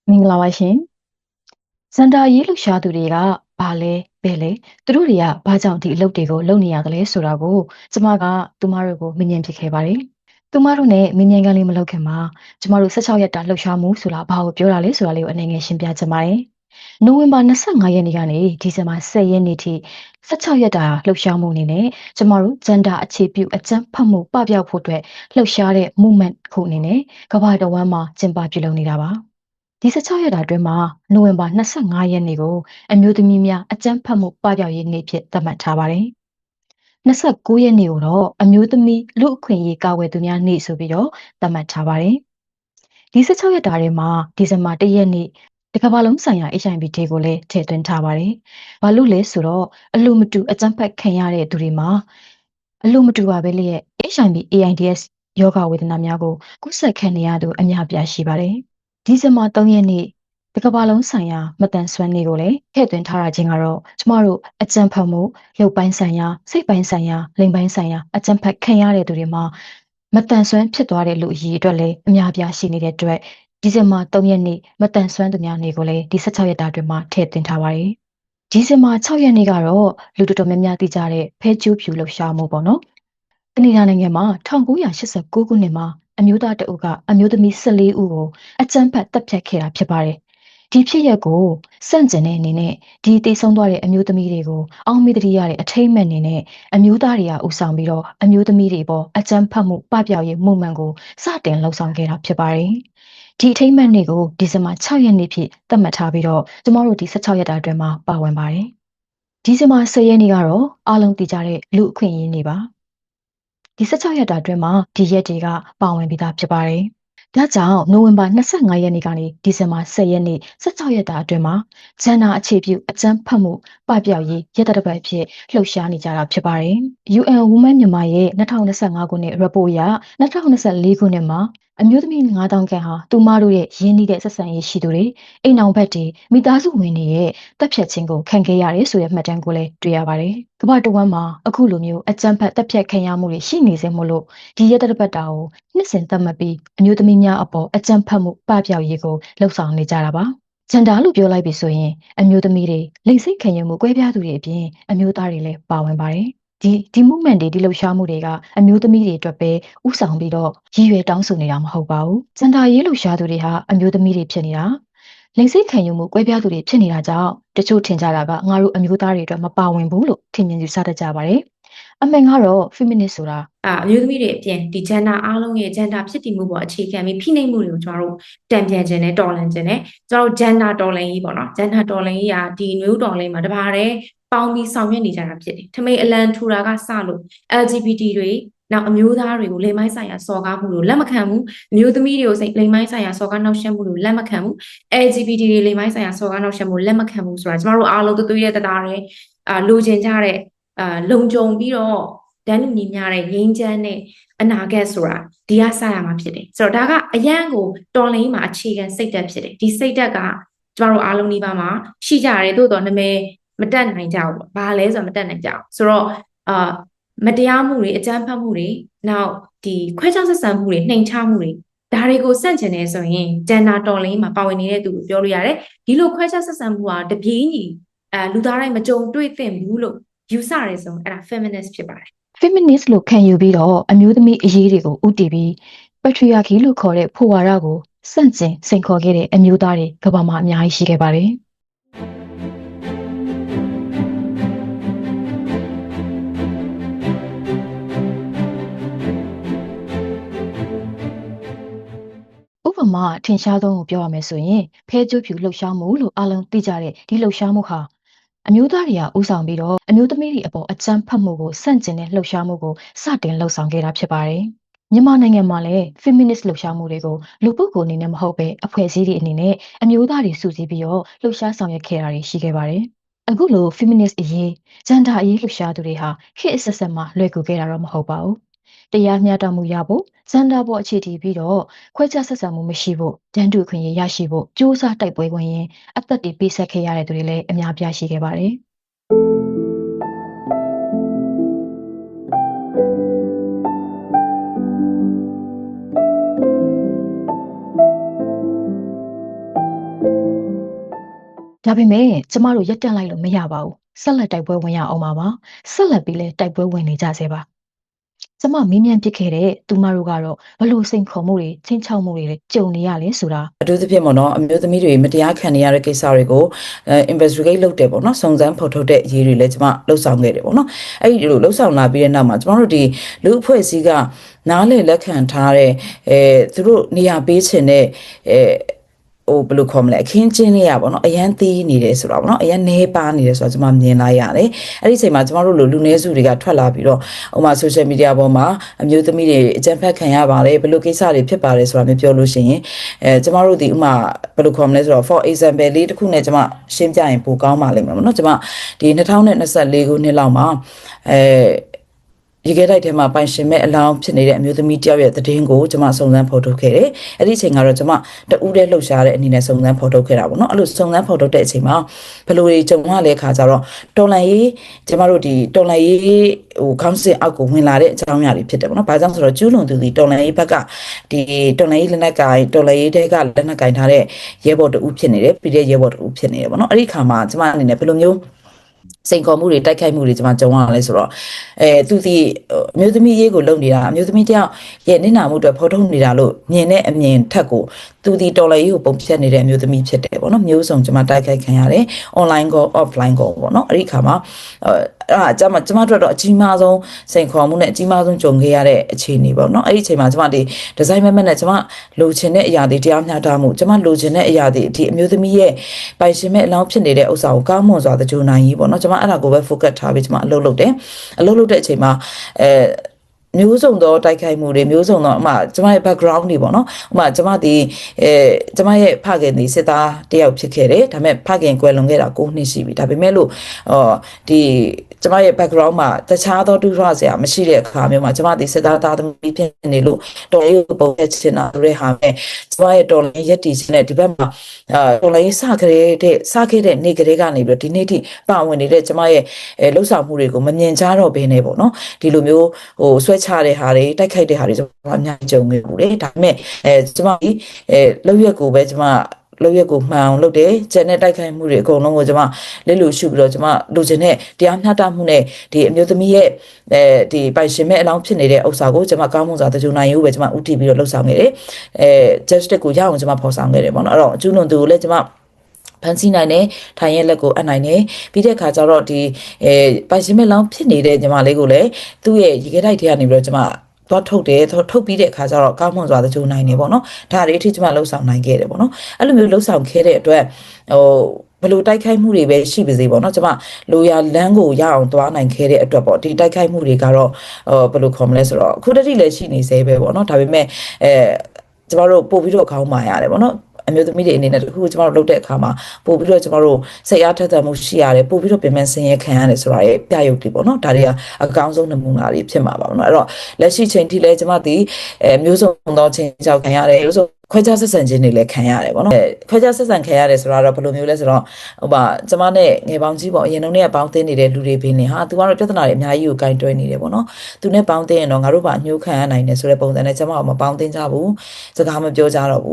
မင်္ဂလာပါရှင်စန္ဒာရေးလှူရှားသူတွေကဘာလဲဘယ်လဲသူတို့တွေကဘာကြောင့်ဒီအလုပ်တွေကိုလုပ်နေရတယ်လဲဆိုတာကိုကျမကသူမတို့ကိုမမြင်ဖြစ်ခဲ့ပါတယ်သူမတို့နဲ့မမြင်ကလေးမလုပ်ခင်မှာကျမတို့16ရက်တာလှူရှားမှုဆိုတာဘာကိုပြောတာလဲဆိုတာလေးကိုအနေငယ်ရှင်းပြချင်ပါတယ်နိုဝင်ဘာ25ရက်နေ့ကနေဒီဇင်ဘာ10ရက်နေ့ထိ16ရက်တာလှုပ်ရှားမှုအနေနဲ့ကျမတို့ဂျန်ဒါအခြေပြုအကြမ်းဖက်မှုပပျောက်ဖို့အတွက်လှုပ်ရှားတဲ့ movement ခုအနေနဲ့ကမ္ဘာတော်ဝန်းမှာကျင်းပပြုလုပ်နေတာပါဒီ16ရက်တာအတွင်းမှာနိုဝင်ဘာ25ရက်နေ့ကိုအမျိုးသမီးများအကြမ်းဖက်မှုပပျောက်ရေးနေ့ဖြစ်သတ်မှတ်ထားပါတယ်။29ရက်နေ့ကိုတော့အမျိုးသမီးလူအခွင့်အရေးကာကွယ်သူများနေ့ဆိုပြီးတော့သတ်မှတ်ထားပါတယ်။ဒီ16ရက်တာထဲမှာဒီဇင်ဘာ1ရက်နေ့တကမ္ဘာလုံးဆိုင်ရာ HIV Day ကိုလည်းထည့်သွင်းထားပါတယ်။ဘာလို့လဲဆိုတော့အလိုမတူအကြမ်းဖက်ခံရတဲ့သူတွေမှာအလိုမတူပါပဲလျက် HIV/AIDS ရောဂါဝေဒနာများကိုကူးစက်ခံနေရသူအများပြားရှိပါတယ်။ဒီဇင်ဘာ3ရက်နေ့တကမ္ဘာလုံးဆိုင်ရာမတန်ဆွမ်းနေ့ကိုလည်းထည့်သွင်းထားတာချင်းကတော့ကျမတို့အကြမ်းဖက်မှုရုပ်ပိုင်းဆိုင်ရာစိတ်ပိုင်းဆိုင်ရာလိင်ပိုင်းဆိုင်ရာအကြမ်းဖက်ခံရတဲ့သူတွေမှာမတန်ဆွမ်းဖြစ်သွားတဲ့လူအရေးအတွက်လည်းအများပြားရှိနေတဲ့အတွက်ဒီဇင်ဘာ3ရက်နေ့မတန်ဆွမ်းသူများနေ့ကိုလည်းဒီ16ရက်တာအတွင်းမှာထည့်သွင်းထားပါတယ်။ဒီဇင်ဘာ6ရက်နေ့ကတော့လူတော်တော်များများသိကြတဲ့ဖဲကျိုးဖြူလှုပ်ရှားမှုပေါ့နော်။ကနေဒါနိုင်ငံမှာ1989ခုနှစ်မှာအမျိုးသားတအုပ်ကအမျိုးသမီး14ဦးကိုအကြမ်းဖက်တပ်ဖြတ်ခဲ့တာဖြစ်ပါတယ်။ဒီဖြစ်ရပ်ကိုစန့်ကျင်တဲ့အနေနဲ့ဒီတည်ဆုံသွားတဲ့အမျိုးသမီးတွေကိုအောက်မေ့တရရတဲ့အထိမ့်မဲ့အနေနဲ့အမျိုးသားတွေကဥဆောင်ပြီးတော့အမျိုးသမီးတွေပေါ်အကြမ်းဖက်မှုပပျောက်ရေးမှုမှန်ကိုစတင်လှုံ့ဆော်ခဲ့တာဖြစ်ပါတယ်။ဒီအထိမ့်မဲ့နေ့ကိုဒီဇင်ဘာ6ရက်နေ့ဖြစ်သတ်မှတ်ထားပြီးတော့ကျမတို့ဒီ16ရက်တာအတွင်းမှာပါဝင်ပါတယ်။ဒီဇင်ဘာ10ရက်နေ့ကတော့အားလုံးသိကြတဲ့လူအခွင့်အရေးနေ့ပါ။ဒီ16ရက်တာအတွင်းမှာဒီရက်တွေကပါဝင်ပြီးသားဖြစ်ပါတယ်။ဒါကြောင့်နိုဝင်ဘာ25ရက်နေ့ကနေဒီဇင်ဘာ10ရက်နေ့16ရက်တာအတွင်းမှာဂျန်နာအခြေပြုအကြမ်းဖက်မှုပပျောက်ရေးရက်တပတ်ဖြစ်လှုပ်ရှားနေကြတာဖြစ်ပါတယ်။ UN Women မြန်မာရဲ့2025ခုနှစ် report အရ2024ခုနှစ်မှာအမျိုးသမီး9000ခန့်ဟာသူမတို့ရဲ့ရင်းနှီးတဲ့ဆက်ဆံရေးရှိသူတွေအိမ်အောင်ဘက်တွေမိသားစုဝင်တွေရဲ့တပ်ဖြတ်ခြင်းကိုခံခဲ့ရတယ်ဆိုတဲ့မှတ်တမ်းကိုလည်းတွေ့ရပါတယ်။ကမ္ဘာတဝန်းမှာအခုလိုမျိုးအကြမ်းဖက်တပ်ဖြတ်ခံရမှုတွေရှိနေစေမို့လို့ဒီရက်တပတ်တာကိုနှစ်စဉ်သတ်မှတ်ပြီးအမျိုးသမီးများအပေါ်အကြမ်းဖက်မှုပပျောက်ရေးကိုလှုံ့ဆော်နေကြတာပါ။ဂျန်ဒါလို့ပြောလိုက်ပြီဆိုရင်အမျိုးသမီးတွေလိင်စိတ်ခံယူမှုကွဲပြားသူတွေအပြင်အမျိုးသားတွေလည်းပါဝင်ပါတယ်။ဒီ movement တွေဒီလှုပ်ရှားမှုတွေကအမျိုးသမီးတွေအတွက်ပဲဥဆောင်ပြီးတော့ရည်ရွယ်တောင်းဆိုနေတာမဟုတ်ပါဘူး။စန္ဒာရေးလှုပ်ရှားသူတွေဟာအမျိုးသမီးတွေဖြစ်နေတာလိင်စိတ်ခံယူမှုကွဲပြားသူတွေဖြစ်နေတာကြောင့်တချို့ထင်ကြတာကငါတို့အမျိုးသားတွေအတွက်မပါဝင်ဘူးလို့ထင်မြင်ယူဆတတ်ကြပါတယ်။အမှန်ကတော့ feminist ဆိုတာအမျိုးသမီးတွေအပြင်ဒီဂျန်ဒါအားလုံးရဲ့ဂျန်ဒါဖြစ်တည်မှုပေါ်အခြေခံပြီးဖိနှိပ်မှုတွေကိုကျွန်တော်တို့တံပြန်ခြင်းနဲ့တော်လှန်ခြင်းနဲ့ကျွန်တော်တို့ဂျန်ဒါတော်လှန်ရေးပေါ့နော်ဂျန်ဒါတော်လှန်ရေးကဒီမျိုးတော်လှန်ရေးမှာတပါးတည်းပေါင်းပြီးဆောင်ရွက်နေကြတာဖြစ်တယ်။ထမိတ်အလံထူတာကစလို့ LGBT တွေနောက်အမျိုးသားတွေကိုလိင်ပိုင်းဆိုင်ရာစော်ကားမှုလို့လက်မခံဘူးအမျိုးသမီးတွေကိုလိင်ပိုင်းဆိုင်ရာစော်ကားနှောက်ယှက်မှုလို့လက်မခံဘူး LGBT တွေလိင်ပိုင်းဆိုင်ရာစော်ကားနှောက်ယှက်မှုလက်မခံဘူးဆိုတာကျွန်တော်တို့အားလုံးသွေးရတသားတွေလိုချင်ကြတဲ့လုံခြုံပြီးတော့တန်းလူညီမျှတဲ့ငြိမ်းချမ်းတဲ့အနာဂတ်ဆိုတာဒီကစရမှာဖြစ်တယ်ဆိုတော့ဒါကအရန်ကိုတော်လင်းမှာအခြေခံစိတ်ဓာတ်ဖြစ်တယ်ဒီစိတ်ဓာတ်ကကျမတို့အားလုံးဒီပါမှာရှိကြတယ်သို့တော့နာမည်မတက်နိုင်ကြဘူးဘာလဲဆိုတော့မတက်နိုင်ကြဘူးဆိုတော့မတရားမှုတွေအကြမ်းဖက်မှုတွေနောက်ဒီခွဲခြားဆက်ဆံမှုတွေနှိမ်ချမှုတွေဒါတွေကိုစန့်ကျင်နေဆိုရင်ဂျန်နာတော်လင်းမှာပါဝင်နေတဲ့သူကိုပြောလို့ရတယ်ဒီလိုခွဲခြားဆက်ဆံမှုဟာတပြေးညီလူသားတိုင်းမကြုံတွေ့သင့်ဘူးလို့ယူဆရဲဆိုအဲ့ဒါ feminist ဖြစ်ပါတယ်feminist လို့ခံယူပြီးတော့အမျိုးသမီးအရေးတွေကိုဥတည်ပြီး patriarchy လို့ခေါ်တဲ့ဖိုဝါဒကိုစန့်ကျင်စိန်ခေါ်ခဲ့တဲ့အမျိုးသားတွေကမ္ဘာမှာအများကြီးရှိခဲ့ပါတယ်။ဥပမာထင်ရှားဆုံးကိုပြောရမယ်ဆိုရင်ဖဲကျိုးဖြူလှုပ်ရှားမှုလို့အလုံးသိကြတဲ့ဒီလှုပ်ရှားမှုဟာအမျိုးသားတွေကဥဆောင်ပြီးတော့အမျိုးသမီးတွေအပေါ်အကြမ်းဖက်မှုကိုစန့်ကျင်တဲ့လှုပ်ရှားမှုကိုစတင်လှုပ်ဆောင်ခဲ့တာဖြစ်ပါတယ်။မြန်မာနိုင်ငံမှာလည်း feminist လှုပ်ရှားမှုတွေကိုလူပုဂ္ဂိုလ်အနေနဲ့မဟုတ်ပဲအဖွဲ့အစည်းတွေအနေနဲ့အမျိုးသားတွေစုစည်းပြီးတော့လှုပ်ရှားဆောင်ရွက်ခဲ့တာတွေရှိခဲ့ပါတယ်။အခုလို feminist အရေးဂျန်ဒါအရေးလှုပ်ရှားသူတွေဟာခေတ်အဆက်ဆက်မှာလွယ်ကူခဲ့တာတော့မဟုတ်ပါဘူး။တရားမျှတမှုရဖို့ဂျန်ဒါပေါ်အခြေတည်ပြီးတော့ခွဲခြားဆက်ဆံမှုမရှိဖို့တန်းတူခွင့်ရရှိဖို့စ조사တိုက်ပွဲဝင်ရင်အသက်တွေပေးဆက်ခဲ့ရတဲ့သူတွေလည်းအများပြားရှိခဲ့ပါတယ်။ ဒါပေမဲ့ကျမတို့ရပ်တန့်လိုက်လို့မရပါဘူးဆက်လက်တိုက်ပွဲဝင်ရအောင်ပါဆက်လက်ပြီးလဲတိုက်ပွဲဝင်နေကြဆဲပါကျမမင်းမြန်ပစ်ခဲ့တဲ့သူမတို့ကတော့ဘလို့စိန်ခေါ်မှုတွေချင်းချောက်မှုတွေကြုံနေရလဲဆိုတာအထူးသဖြင့်ပေါ့နော်အမျိုးသမီးတွေမတရားခံနေရတဲ့ကိစ္စတွေကိုinvestigate လုပ်တယ်ပေါ့နော်စုံစမ်းဖော်ထုတ်တဲ့အရေးတွေလည်းကျမလှုပ်ဆောင်ခဲ့တယ်ပေါ့နော်အဲ့ဒီလိုလှုပ်ဆောင်လာပြီးတဲ့နောက်မှာကျမတို့ဒီလူအဖွဲ့အစည်းကနားလည်လက်ခံထားတဲ့သူတို့နေရာပေးခြင်းတဲ့ဟိုဘယ်လိုခေါ်မလဲအခင်းချင်းလေးရပါတော့အရန်သေးနေတယ်ဆိုတော့ဗောနော်အရန်နေပါနေတယ်ဆိုတော့ကျွန်မမြင်လိုက်ရတယ်အဲ့ဒီအချိန်မှာကျွန်တော်တို့လူနည်းစုတွေကထွက်လာပြီးတော့ဥမာ social media ပေါ်မှာအမျိုးသမီးတွေအကြမ်းဖက်ခံရပါတယ်ဘယ်လိုကိစ္စတွေဖြစ်ပါတယ်ဆိုတာမျိုးပြောလို့ရှိရင်ကျွန်တော်တို့ဒီဥမာဘယ်လိုခေါ်မလဲဆိုတော့ for example လေးတစ်ခုနဲ့ကျွန်မရှင်းပြရင်ပိုကောင်းပါလိမ့်မယ်ဗောနော်ကျွန်မဒီ2024ခုနှစ်လောက်မှာရေခဲတိုက်ထဲမှာပိုင်ရှင်မဲ့အလောင်းဖြစ်နေတဲ့အမျိုးသမီးတယောက်ရဲ့သတင်းကိုကျွန်မစုံစမ်းဖော်ထုတ်ခဲ့တယ်။အဲ့ဒီအချိန်ကတော့ကျွန်မတူးတဲ့လှုပ်ရှားတဲ့အနေနဲ့စုံစမ်းဖော်ထုတ်ခဲ့တာပေါ့နော်။အဲ့လိုစုံစမ်းဖော်ထုတ်တဲ့အချိန်မှာဘယ်လိုတွေကြုံရလဲခါကြတော့တော်လန်ရေးကျွန်မတို့ဒီတော်လန်ရေးခေါင်းစဉ်အောက်ကိုဝင်လာတဲ့အကြောင်းအရာတွေဖြစ်တယ်ပေါ့နော်။ဘာကြောင့်ဆိုတော့ကျူးလွန်သူဒီတော်လန်ရေးဘက်ကဒီတော်လန်ရေးလက်နက်ကိုင်တော်လန်ရေးတဲကလက်နက်ကိုင်ထားတဲ့ရဲဘော်တူဖြစ်နေတယ်ပြီးတဲ့ရဲဘော်တူဖြစ်နေတယ်ပေါ့နော်။အဲ့ဒီခါမှာကျွန်မအနေနဲ့ဘယ်လိုမျိုးစိန်ခေါ်မှုတွေတိုက်ခိုက်မှုတွေကျွန်မကြုံရလဲဆိုတော့သူဒီအမျိုးသမီးရေးကိုလုပ်နေတာအမျိုးသမီးတယောက်ရဲ့နစ်နာမှုတွေဖော်ထုတ်နေတာလို့မြင်တဲ့အမြင်ထက်ကိုသူဒီတော်လည်းရေးကိုပုံဖြတ်နေတဲ့အမျိုးသမီးဖြစ်တယ်ပေါ့နော်မျိုးစုံကျွန်မတိုက်ခိုက်ခံရတယ် online ကို offline ကိုပေါ့နော်အဲ့ဒီခါမှာကျွန်မတို့တော့အကြီးမားဆုံးစိန်ခေါ်မှုနဲ့အကြီးမားဆုံးကြုံခဲ့ရတဲ့အခြေအနေပေါ့နော်အဲ့ဒီအချိန်မှာကျွန်မဒီဒီဇိုင်းမက်နဲ့ကျွန်မလိုချင်တဲ့အရာတွေတရားမျှတမှုကျွန်မလိုချင်တဲ့အရာတွေဒီအမျိုးသမီးရဲ့ပိုင်ရှင်မဲ့အလောင်းဖြစ်နေတဲ့ဥစ္စာကိုကောင်းမွန်စွာသကြိုနိုင်ကြီးပေါ့နော်ကျွန်မအဲ့ဒါကိုပဲ focus ထားပြီးကျွန်မအလုပ်လုပ်တယ်အလုပ်လုပ်တဲ့အချိန်မှာမျိုးစုံသောတိုက်ခိုက်မှုတွေမျိုးစုံသောကျမရဲ့ background တွေပေါ့နော်ကျမဒီကျမရဲ့ဖခင်ဒီစစ်သားတယောက်ဖြစ်ခဲ့တယ်ဒါပေမဲ့ဖခင်ကွယ်လွန်ခဲ့တာ9နှစ်ရှိပြီဒါပေမဲ့လို့ဒီကျမရဲ့ background မှာတခြားသောတူရစရာမရှိတဲ့အခါမျိုးမှာကျမဒီစစ်သားသားသမီးဖြစ်နေလို့တော်လေးကိုပုံသက်ချင်တာတွေဟာမဲ့ကျမရဲ့တော်လေးရက်တီချင်းနဲ့ဒီဘက်မှာတော်လေးစခဲ့တဲ့နေ့ကလေးကနေပြီးဒီနေ့ထိပါဝင်နေတဲ့ကျမရဲ့လှုပ်ဆောင်မှုတွေကိုမမြင်ကြတော့ဘဲနဲ့ပေါ့နော်ဒီလိုမျိုးဆွဲချတဲ့ဟာတွေတိုက်ခိုက်တဲ့ဟာတွေကျွန်မအများကြီးကြုံခဲ့ဘူးလေဒါပေမဲ့ကျွန်မဒီလောက်ရက်ကိုပဲကျွန်မလောက်ရက်ကိုမှန်အောင်လုပ်တယ်ကျန်တဲ့တိုက်ခိုက်မှုတွေအကုန်လုံးကိုကျွန်မလက်လို့ရှုပြီးတော့ကျွန်မလိုချင်တဲ့တရားမျှတမှုနဲ့ဒီအမျိုးသမီးရဲ့ဒီပိုင်ရှင်မဲ့အလောင်းဖြစ်နေတဲ့ဥစ္စာကိုကျွန်မကောင်းမွန်စွာတကြုံနိုင်ရုံပဲကျွန်မဥတီပြီးတော့လှုပ်ဆောင်ခဲ့တယ်justice ကိုရအောင်ကျွန်မဖော်ဆောင်ခဲ့တယ်ပေါ့နော်အဲ့တော့အကျူးလွန်သူကိုလည်းကျွန်မဖန်ဆီးနိုင်တယ်ထိုင်ရဲ့လက်ကိုအပ်နိုင်တယ်ပြီးတဲ့အခါကျတော့ဒီပိုင်ရှင်မဲ့လောင်းဖြစ်နေတဲ့ညီမလေးကိုလည်းသူ့ရဲ့ရေခဲတိုက်ထဲကနေပြီးတော့ကျွန်မသွားထုတ်တယ်ထုတ်ပြီးတဲ့အခါကျတော့ကောင်းမွန်စွာသကြိုနိုင်တယ်ပေါ့နော်ဒါတွေအထိကျွန်မလှုပ်ဆောင်နိုင်ခဲ့တယ်ပေါ့နော်အဲ့လိုမျိုးလှုပ်ဆောင်ခဲ့တဲ့အတွက်ဘယ်လိုတိုက်ခိုက်မှုတွေပဲရှိပါစေပေါ့နော်ကျွန်မလိုရာလမ်းကိုရအောင်သွားနိုင်ခဲ့တဲ့အတွက်ပေါ့ဒီတိုက်ခိုက်မှုတွေကတော့ဘယ်လိုခေါ်မလဲဆိုတော့အခုတတိလည်းရှိနေသေးပဲပေါ့နော်ဒါပေမဲ့ကျွန်တော်တို့ပို့ပြီးတော့ခေါင်းမာရတယ်ပေါ့နော်အမျိုးသမီးတွေအနေနဲ့တခုကျွန်တော်တို့လုပ်တဲ့အခါမှာပို့ပြီးတော့ကျွန်တော်တို့စိတ်အားထက်သန်မှုရှိရတယ်ပို့ပြီးတော့ပြင်ပန်းဆင်းရဲခံရတယ်ဆိုတာရဲ့ပြရုပ်တွေပေါ့နော်ဒါတွေကအကောင်းဆုံးနမူနာတွေဖြစ်မှာပါပေါ့နော်အဲ့တော့လက်ရှိချိန်ထိလဲကျွန်မဒီမျိုးစုံသောချိန်ချောက်ခံရတယ်မျိုးစုံခွဲခြားဆက်ဆံခြင်းတွေလည်းခံရတယ်ပေါ့နော်ခွဲခြားဆက်ဆံခံရတယ်ဆိုတာတော့ဘယ်လိုမျိုးလဲဆိုတော့ကျမနဲ့ငယ်ပေါင်းကြီးပေါ့အရင်တုန်းကပေါင်းသင်းနေတဲ့လူတွေပင်နေဟာသူကတော့ပြဿနာတွေအများကြီးကိုကင်တွဲနေတယ်ပေါ့နော်သူနဲ့ပေါင်းသင်းရင်တော့ငါတို့ပါအညှိုးခံရနိုင်တယ်ဆိုတဲ့ပုံစံနဲ့ကျမကမပေါင်းသင်းကြဘူးစကားမပြောကြတော့ဘူ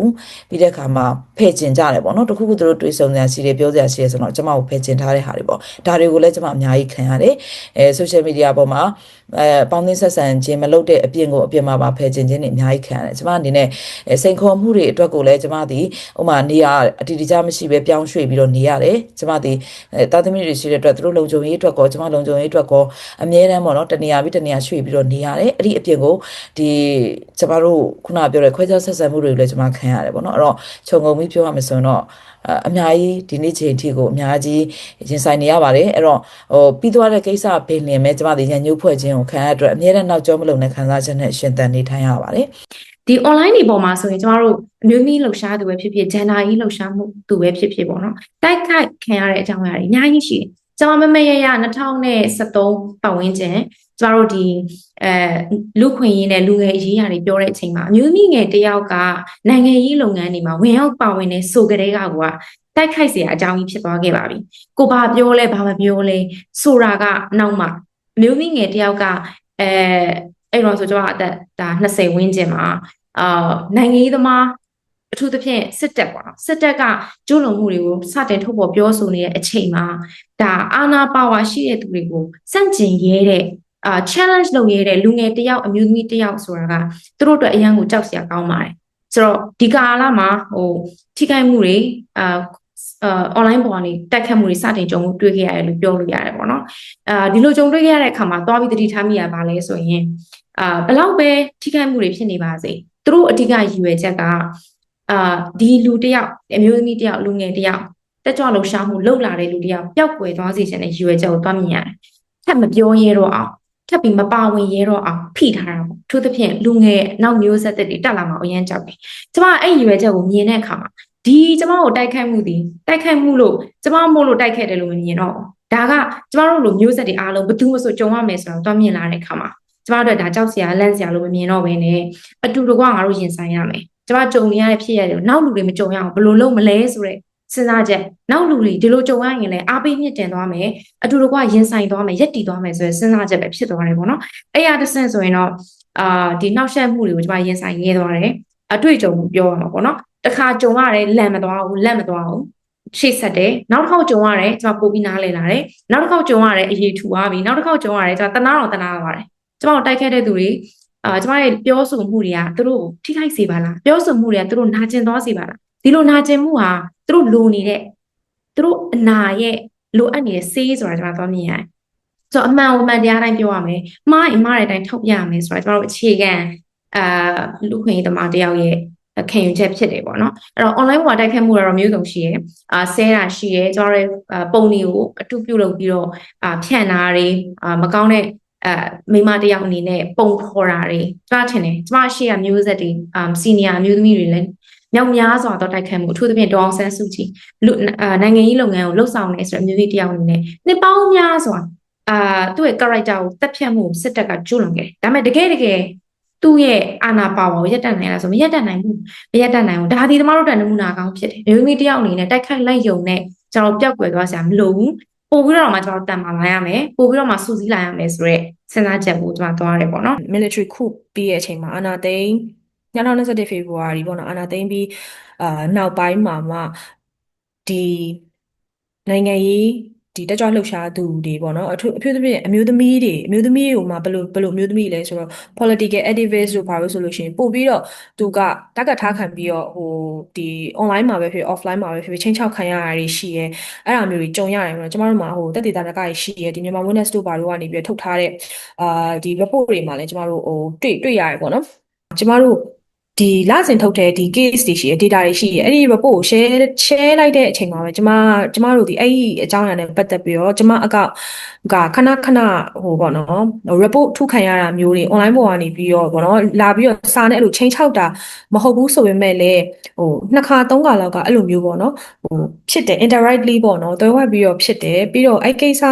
းပြီးတဲ့အခါမှာဖဲ့ကျင်ကြတယ်ပေါ့နော်တခုခုသူတို့တွေးဆုံစရာရှိတယ်ပြောစရာရှိတယ်ဆိုတော့ကျမကိုဖဲ့ကျင်ထားတဲ့ဟာတွေပေါ့ဒါတွေကိုလည်းကျမအများကြီးခံရတယ်social media ပေါ်မှာပေါင်းသင်းဆက်ဆံခြင်းမလုပ်တဲ့အပြင်ကိုအပြင်မှာပါဖဲ့ကျင်ခြင်းတွေအများကြီးခံရတယ်ကျမအနေနဲ့စိန်ခေါ်မှုတွေအတွက်ကိုလည်းကျမဒီနေရာအတီတကျမရှိပဲပြောင်းရွှေ့ပြီးတော့နေရတယ်ကျမဒီတာသမီတွေရှိတဲ့အတွက်သူတို့လုံခြုံရေးအတွက်ကောကျမလုံခြုံရေးအတွက်ကောအမြဲတမ်းပေါ့နော်တနေရာပြီးတနေရာရွှေ့ပြီးတော့နေရတယ်အဲ့ဒီအပြင်ကိုဒီကျမတို့ခုနပြောတဲ့ခွဲခြားဆက်ဆံမှုတွေလည်းကျမခံရတယ်ပေါ့နော်အဲ့တော့ခြုံငုံပြီးပြောရမယ်ဆိုရင်တော့အများကြီးဒီနေ့ချိန်ထိကိုအများကြီးရင်ဆိုင်နေရပါတယ်အဲ့တော့ပြီးသွားတဲ့ကိစ္စပင်လင်မဲ့ကျမဒီညညှို့ဖွဲ့ခြင်းကိုခံရတဲ့အတွက်အများနဲ့နောက်ကျောမလုံတဲ့ခံစားချက်နဲ့ရှင်သန်နေထိုင်ရပါတယ်ဒီ online တွေပေါ်မှာဆိုရင်ကျမတို့အမျိုးသမီးလှုပ်ရှားသူပဲဖြစ်ဖြစ် gender ကြီးလှုပ်ရှားမှုသူပဲဖြစ်ဖြစ်ပေါ့နော်တိုက်ခိုက်ခံရတဲ့အကြောင်းအရာတွေအများကြီးရှိတယ်ကျမမမရ2013ပတ်ဝန်းကျင်ကျမတို့ဒီလူခွင့်ရေးနဲ့လူငယ်ရေးရာတွေပြောတဲ့အချိန်မှာအမျိုးသမီးငယ်တယောက်ကနိုင်ငံရေးလုပ်ငန်းတွေမှာဝင်ရောက်ပါဝင်နေဆိုကြတဲ့ကတိုက်ခိုက်เสียအကြောင်းကြီးဖြစ်သွားခဲ့ပါပြီကိုဘာပြောလဲဘာမပြောလဲဆိုတာကနောက်မှအမျိုးသမီးငယ်တယောက်ကအဲ့တော့ဆိုကျမအသက်ဒါ20ဝန်းကျင်မှာနိုင်ငံရေးသမား အထူးသဖြင့်စစ်တပ်ပေါ့နော်စစ်တပ်ကကျူးလွန်မှုတွေကိုစတင်ထုတ်ပေါ်ပြောဆိုနေတဲ့အချိန်မှာဒါအာဏာပါဝါရှိတဲ့သူတွေကိုစန့်ကျင်ရဲတဲ့ challenge လုပ်ရတဲ့လူငယ်တယောက်အမျိုးသမီးတယောက်ဆိုတာကသူတို့အတွက်အရန်ကိုကြောက်စရာကောင်းပါတယ်ဆိုတော့ဒီကာလမှာထိခိုက်မှုတွေonline ပေါ်ကနေတက်ခတ်မှုတွေစတင်ကြုံတွေ့ခဲ့ရတယ်လို့ပြောလို့ရတယ်ပေါ့နော်ဒီလိုကြုံတွေ့ခဲ့ရတဲ့အခါမှာသွားပြီးတတိထားမိရပါလဲဆိုရင်ဘလောက်ပဲထိခိုက်မှုတွေဖြစ်နေပါစေသူတို့အဓိကရည်ရွယ်ချက်ကဒီလူတယောက်အမျိုးသမီးတယောက်လူငယ်တယောက်တက်ကြွလှုပ်ရှားမှုလှုပ်လာတဲ့လူတယောက်ပျောက်ကွယ်သွားစေချင်တဲ့ရည်ရွယ်ချက်ကိုသွားမြင်ရတယ်ထပ်မပြောရဲတော့အောင်ထပ်ပြီးမပါဝင်ရဲတော့အောင်ဖိထားတာပေါ့ထို့သဖြင့်လူငယ်နောက်မျိုးဆက်တွေတက်လာမှာအရင်ကြောက်တယ်ကျမအဲ့ရည်ရွယ်ချက်ကိုမြင်တဲ့အခါမှာဒီကျမတို့တိုက်ခိုက်မှုလို့ကျမမို့လို့တိုက်ခိုက်တယ်လို့မမြင်တော့ဒါကကျမတို့လိုမျိုးဆက်တွေအားလုံးဘယ်သူမှဆိုကြုံရမယ်ဆိုတော့တွားမြင်လာတဲ့အခါမှာကျမတို့ဒါကြောက်စရာလန့်စရာလို့မမြင်တော့ဘဲနဲ့အတူတကွငါတို့ရင်ဆိုင်ရမယ်ကျမကြုံနေရတဲ့ဖြစ်ရတယ်နောက်လူတွေမကြုံရအောင်ဘယ်လိုလုပ်မလဲဆိုတဲ့စဉ်းစားချက်နောက်လူတွေဒီလိုကြုံရရင်လည်းအားပေးမြင့်တင်သွားမယ်အတူတကွရင်ဆိုင်သွားမယ်ရက်တည်သွားမယ်ဆိုတဲ့စဉ်းစားချက်ပဲဖြစ်သွားတယ်ပေါ့နော်အဲ့ရတစ်ဆင့်ဆိုရင်တော့ဒီနောက်ဆက်မှုတွေကိုကျမရင်ဆိုင်ရဲသွားတယ်အတွေ့အကြုံကိုပြောရမှာပေါ့နော်တခါကြုံရတယ်လန့်မသွားဘူးလက်မသွားဘူးရှေ့ဆက်တယ်နောက်တစ်ခေါက်ကြုံရတယ်ကျမပို့ပြီးနားလည်လာတယ်နောက်တစ်ခေါက်ကြုံရတယ်အရေးထူသွားပြီနောက်တစ်ခေါက်ကြုံရတယ်ကျမတနာသွားတယ်ကျမတို့တိုက်ခဲ့တဲ့သူတွေကျမရဲ့ပြောဆိုမှုတွေကသူတို့ထိခိုက်စေပါလားပြောဆိုမှုတွေကသူတို့နာကျင်သွားစေပါလားဒီလိုနာကျင်မှုဟာသူတို့လိုနေတဲ့သူတို့အနာရဲ့လိုအပ်နေတဲ့ဆေးဆိုတာကျမသွားမြင်ရတယ်ဆိုတော့အမှန်တရားတိုင်းပြောရမယ်မှားရင်မှားတဲ့အတိုင်းထုတ်ပြရမယ်ဆိုတာကျမတို့အခြေခံလူခွင့်ရေးသမားတယောက်ရဲ့ခံယူချက်ဖြစ်တယ်ပေါ့နော်အဲ့တော့ online ပေါ်တိုက်ခတ်မှုကတော့မျိုးစုံရှိရယ်ဆဲတာရှိရယ်ကျမတို့ပုံတွေကိုအတူပြုလုပ်ပြီးတော့ဖြန့်တာတွေမကောင်းတဲ့မိမတယောက်အနေနဲ့ပုံဖော်တာတွေကျမထင်တယ်ကျမရှိရမျိုးဆက်တွေစီနီယာမျိုးသမီးတွေလည်းမြောက်များစွာတော့တိုက်ခတ်မှုအထူးသဖြင့်ဒေါအောင်ဆန်းစုကြည်နိုင်ငံရေးလုပ်ငန်းကိုလှုပ်ဆောင်နေဆိုတဲ့အမျိုးသမီးတယောက်အနေနဲ့နှစ်ပေါင်းများစွာသူ့ရဲ့ character ကိုတက်ဖြတ်မှုစစ်တပ်ကကျူးလွန်ခဲ့ဒါပေမဲ့တကယ်သူ့ရဲ့အာဏာပါဝါကိုရပ်တန့်နိုင်လားဆိုမရပ်တန့်နိုင်ဘူးဒါဒီသမားတို့တန်နမူနာကောင်းဖြစ်တယ်အမျိုးသမီးတယောက်အနေနဲ့တိုက်ခိုက်လိုက်ယုံနဲ့ကျွန်တော်ပျောက်ကွယ်သွားစရာမလိုဘူးပို့ပြီးတော့မှကျွန်တော်တန်မာလာရမယ်ပို့ပြီးတော့မှစူးစီးလာရမယ်ဆိုတော့စဉ်းစားချက်ကိုကျွန်တော်သွားရတယ်ပေါ့နော် military coup ပြီးရဲ့အချိန်မှာအာဏာသိမ်း2021 ဖေဖော်ဝါရီပေါ့နော်အာဏာသိမ်းပြီးနောက်ပိုင်းမှာမှဒီနိုင်ငံရေးဒီတက်ကြွလှုပ်ရှားသူတွေပေါ့နော်အထူးသဖြင့်အမျိုးသမီးတွေကိုမှဘယ်လိုအမျိုးသမီးလဲဆိုတော့ political activist တို့ဘာလို့ဆိုလို့ရှိရင်ပို့ပြီးတော့သူကတက်ကထားခံပြီးတော့ဒီ online မှာပဲဖြစ် offline မှာပဲဖြစ်ချင်းချောက်ခံရတာတွေရှိရဲအဲ့ဒါမျိုးတွေကြုံရတယ်ပေါ့နော်ကျမတို့မှာတက်ဒေတာနကရှိရဲဒီမြန်မာ witness တို့ဘာလို့ကနေပြီးထုတ်ထားတဲ့ဒီ report တွေမှာလည်းကျမတို့တွေ့ရတယ်ပေါ့နော်ကျမတို့ဒီလစဉ်ထုတ်တဲ့ဒီ case တွေရှိရ data တွေရှိရအဲ့ဒီ report ကို share လိုက်တဲ့အချိန်မှာပဲကျမတို့ဒီအဲ့ဒီအကြောင်းအရာနဲ့ပတ်သက်ပြီးတော့ကျမအကောက်ကခဏပေါ့နော် report ထုတ်ခံရတာမျိုးတွေ online ပေါ်ကနေပြီးတော့ပေါ့နော်လာပြီးတော့စာနဲ့အဲ့လိုချိန်ချောက်တာမဟုတ်ဘူးဆိုပေမဲ့လည်းနှစ်ခါသုံးခါလောက်ကအဲ့လိုမျိုးပေါ့နော်ဖြစ်တယ် indirectly ပေါ့နော်တွဲဝက်ပြီးတော့ဖြစ်တယ်ပြီးတော့အဲ့ကိစ္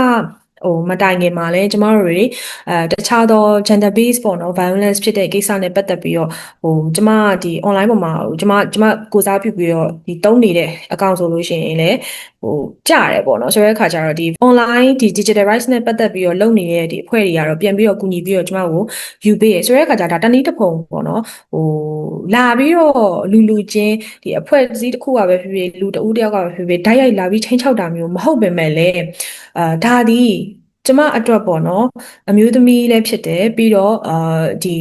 စမတိုင်ခင်မှာလည်းကျမတို့တွေတခြားသော gender based ပေါ့နော် violence ဖြစ်တဲ့ကိစ္စနဲ့ပတ်သက်ပြီးတော့ကျမဒီ online ပေါ်မှာကျမကိုစားပြုပြီးတော့ဒီတုံးနေတဲ့အကောင့်ဆိုလို့ရှိရင်လည်းကြားရတယ်ပေါ့နော်ဆိုတဲ့အခါကျတော့ဒီ online ဒီ digital rights နဲ့ပတ်သက်ပြီးတော့လုပ်နေတဲ့ဒီအဖွဲ့တွေကတော့ပြန်ပြီးတော့ကူညီပြီးတော့ကျမကိုယူပေးရဆိုတဲ့အခါကျဒါတနည်းတစ်ပုံပေါ့နော်လာပြီးတော့လူချင်းဒီအဖွဲ့အစည်းတစ်ခုကပဲဖြစ်ဖြစ်လူတဦးတယောက်ကပဲဖြစ်ဖြစ်ဓာတ်ရိုက်လာပြီးချင်းချောက်တာမျိုးမဟုတ်ပေမဲ့လည်းဒါဒီကျမအတွက်ပေါ့နော်အမျိုးသမီးလည်းဖြစ်တယ်ပြီးတော့ဒီ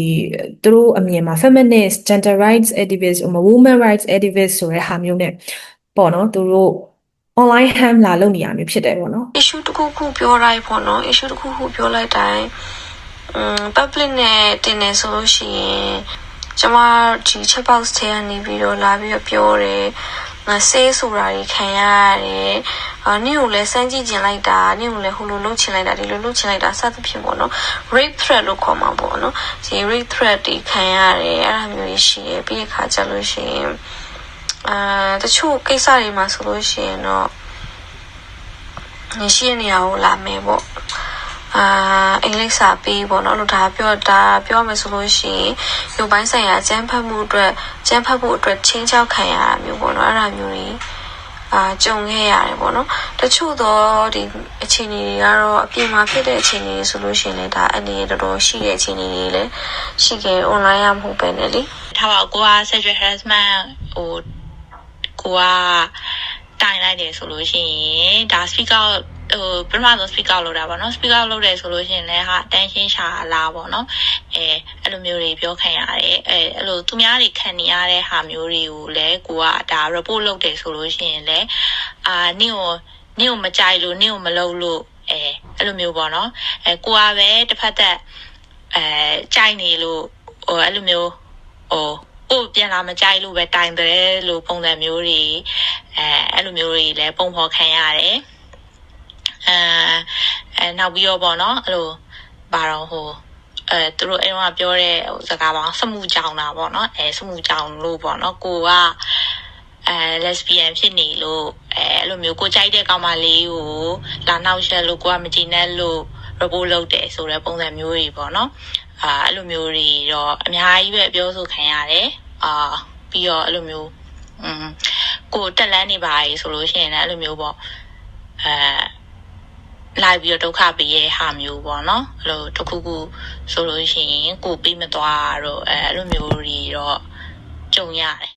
သူတို့အမြင်မှာ feminist gender rights activist women rights activist ဆိုတဲ့ဟာမျိုးနဲ့ပေါ့နော်သူတို့ online ham လာလုပ်နေရမျိုးဖြစ်တယ်ပေါ့နော် issue တစ်ခုခုပြောလိုက်ပေါ့နော် issue တစ်ခုခုပြောလိုက်တိုင်းpublic နဲ့တင်နေဆိုလို့ရှိရင်ကျမဒီ chat box ထဲကနေပြီးတော့လာပြီးတော့ပြောတယ်ဆေးဆိုတာကြီးခံရတယ်နင့်ကိုလည်းစမ်းကြည့်ကျင်လိုက်တာနင့်ကိုလည်းဟိုလိုလုပ်ချင်လိုက်တာဒီလိုလုပ်ချင်လိုက်တာစသဖြင့်ပေါ့နော် rape threat လို့ခေါ်မှာပေါ့နော်ဒီ rape threat တွေခံရတယ်အဲ့ဒါမျိုးကြီးရှိရပြီးခါကြလို့ရှိရင်တချို့ကိစ္စတွေမှာဆိုလို့ရှိရင်တော့ရှိနေရအောင်လာမယ်ပေါ့အင်္ဂလိပ်စာပေးပေါ့နော်လို့ဒါပြောမယ်ဆိုလို့ရှိရင်ရုပ်ပိုင်းဆိုင်ရာကျန်းဖတ်မှုအတွက်ချင်းချောက်ခံရတာမျိုးပေါ့နော်အဲ့ဒါမျိုးတွေကြုံခဲ့ရတယ်ပေါ့နော်တချို့တော့ဒီအခြေအနေတွေကတော့အပြင်မှာဖြစ်တဲ့အခြေအနေတွေဆိုလို့ရှိရင်လည်းဒါအနေနဲ့တော်တော်ရှိတဲ့အခြေအနေတွေလည်းရှိခဲ့ online ရမဟုတ်ပဲねလေ ထားပါကိုက sexual harassment ဟိုကိုကတိုင်လိုက်တယ်ဆိုလို့ရှိရင်ဒါ speak out ပထမဆုံး speak out လုပ်တာပေါ့နော် speak out လုပ်တယ်ဆိုလို့ရှိရင်လည်းဟာ attention ရှာလာပေါ့နော်အဲ့လိုမျိုးတွေပြောခံရတယ်အဲ့လိုသူများတွေခံနေရတဲ့ဟာမျိုးတွေကိုလည်းကိုကဒါ report လုပ်တယ်ဆိုလို့ရှိရင်လည်းနင့်ကိုမကြိုက်လို့နင့်ကိုမလုပ်လို့အဲ့လိုမျိုးပေါ့နော်ကိုကပဲတစ်ဖက်သက်ကြိုက်နေလို့အဲ့လိုမျိုးကိုပြန်လာမကြိုက်လို့ပဲတိုင်တယ်လို့ပုံစံမျိုးတွေအဲ့လိုမျိုးတွေလည်းပုံဖော်ခံရတယ်နောက်ပြီးတော့ပေါ့နော်အဲ့လိုဘာတော့သူတို့အဲ့တော့ပြောတဲ့စကားပေါင်းစမှုကြောင်တာပေါ့နော်စမှုကြောင်လို့ပေါ့နော်ကိုကlesbian ဖြစ်နေလို့အဲ့လိုမျိုးကိုကြိုက်တဲ့ကောင်မလေးကိုလာနှောက်ယှက်လို့ကိုကမကြည်နဲ့လို့ report လုပ်တယ်ဆိုတဲ့ပုံစံမျိုးတွေပေါ့နော်အဲ့လိုမျိုးတွေတော့အများကြီးပဲပြောဆိုခံရတယ်ပြီးတော့အဲ့လိုမျိုးကိုတက်လန်းနေပါလေဆိုလို့ရှိရင်လည်းအဲ့လိုမျိုးပေါ့လိုက်ပြီးတော့ဒုက္ခပေးရဲ့ဟာမျိုးပေါ့နော်အဲ့လိုတစ်ခုခုဆိုလို့ရှိရင်ကိုပေးမသွားတော့အဲ့လိုမျိုးတွေတော့ကြုံရတယ်